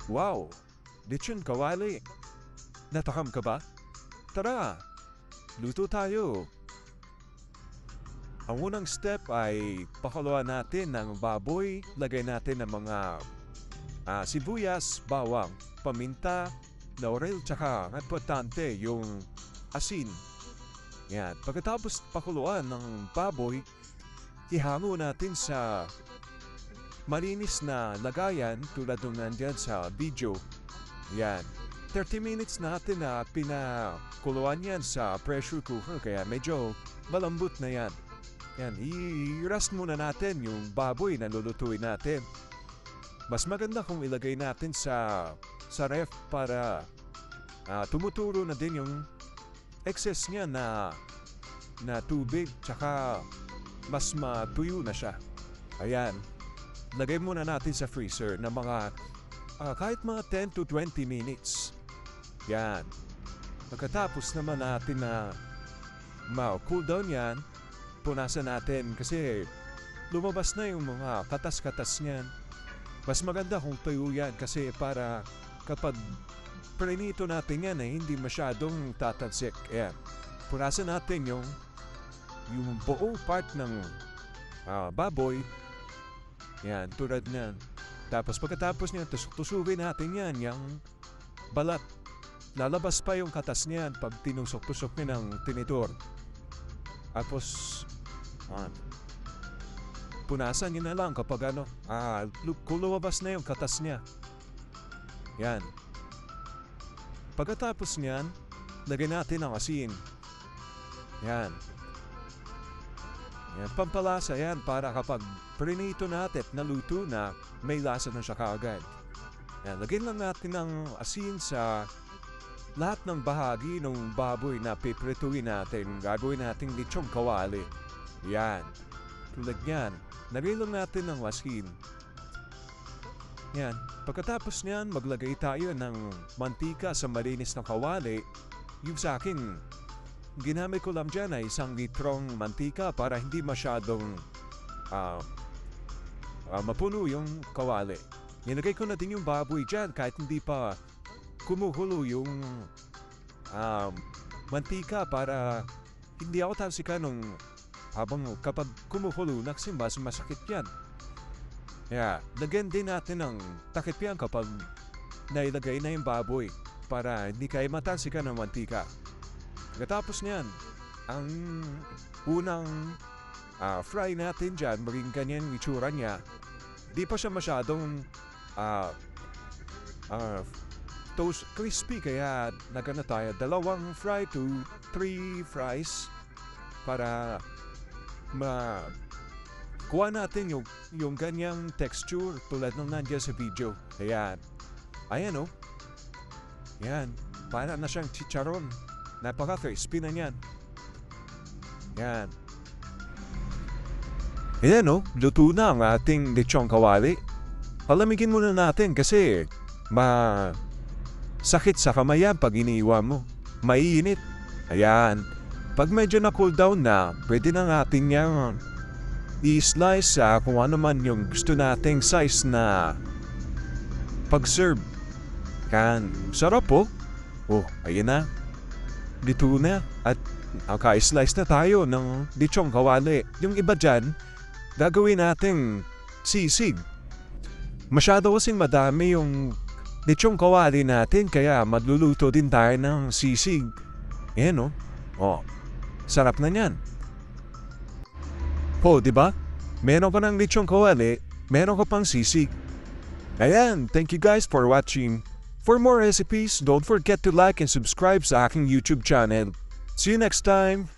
Wow! Lechon kawali. Natakam ka ba? Tara! Luto tayo! Ang unang step ay pakuluan natin ng baboy. Lagay natin ng mga sibuyas, bawang, paminta, laurel, tsaka importante yung asin. Yan. Pagkatapos pakuluan ng baboy, ihango natin sa malinis na lagayan tulad ng nandyan sa video. Yan. 30 minutes natin na pinakuluan yan sa pressure cooker kaya medyo malambot na yan. Yan. I-rest muna natin yung baboy na lulutuin natin. Mas maganda kung ilagay natin sa ref para tumuturo na din yung excess niya na tubig tsaka mas matuyo na siya. Ayan. Lagay muna natin sa freezer na mga kahit mga 10 to 20 minutes. Yan. Pagkatapos naman natin na ma-cool down yan, punasan natin kasi lumabas na yung mga katas-katas niyan. Mas maganda kung tuyo yan kasi para kapag prinito natin yan hindi masyadong tatansik. Ayan. Punasan natin yung buong part ng baboy. Yan, tulad niyan. Tapos pagkatapos niyan, tusugin natin yan, yung balat. Lalabas pa yung katas niyan pag tinusok-tusok niya ng tinidor. Tapos, punasan niyo na lang kapag kung lumabas na yung katas niya. Yan. Pagkatapos niyan, lagyan natin ang asin. Yan. Yan, pampalasa yan para kapag prinito natin at naluto na, may lasa na siya kaagad. Yan, lagyan lang natin ng asin sa lahat ng bahagi ng baboy na piprituin natin. Gagawin natin lechong kawali. Yan. Tulad yan. Lagyan lang natin ng asin. Yan. Pagkatapos niyan, maglagay tayo ng mantika sa malinis na kawali. Yung sa akin, ginamit ko lang dyan ay 1 litrong mantika para hindi masyadong mapuno yung kawali. Nilagay ko na din yung baboy dyan kahit hindi pa kumukulo yung mantika para hindi ako talsikan nung kapag kumukulo na kasi masakit yan. Yeah, lagyan din natin ng takip yan kapag nailagay na yung baboy para hindi kayo matalsikan ng mantika. Pagkatapos niyan, ang unang fry natin dyan, maging ganyan yung itsura niya. Di pa siya masyadong toast crispy kaya nagana tayo 2 fry to 3 fries para kuha natin yung ganyang texture tulad ng nandiyan sa video. Ayan. Ayan o. Yan. Para na siyang chicharon. Napaka-crispy na yan. Yan. Ayan o, luto na ang ating lechong kawali. Palamigin muna natin kasi sakit sa kamay yan pag iniiwan mo. Maiinit. Ayan. Pag medyo na-cool down na, pwede na natin yan i-slice kung ano man yung gusto nating size na pag-serve. Yan. Sarap po. Oh, ayan na. Dito na at slice na tayo ng lechong kawali. Yung iba dyan, gagawin nating sisig. Masyado kasing madami yung lechong kawali natin kaya magluluto din tayo ng sisig. Ayan o. Oh, sarap na yan. Oh, di ba? Meron ka ng lechong kawali, meron ka pang sisig. Ayan, thank you guys for watching. For more recipes, don't forget to like and subscribe sa aking YouTube channel. See you next time!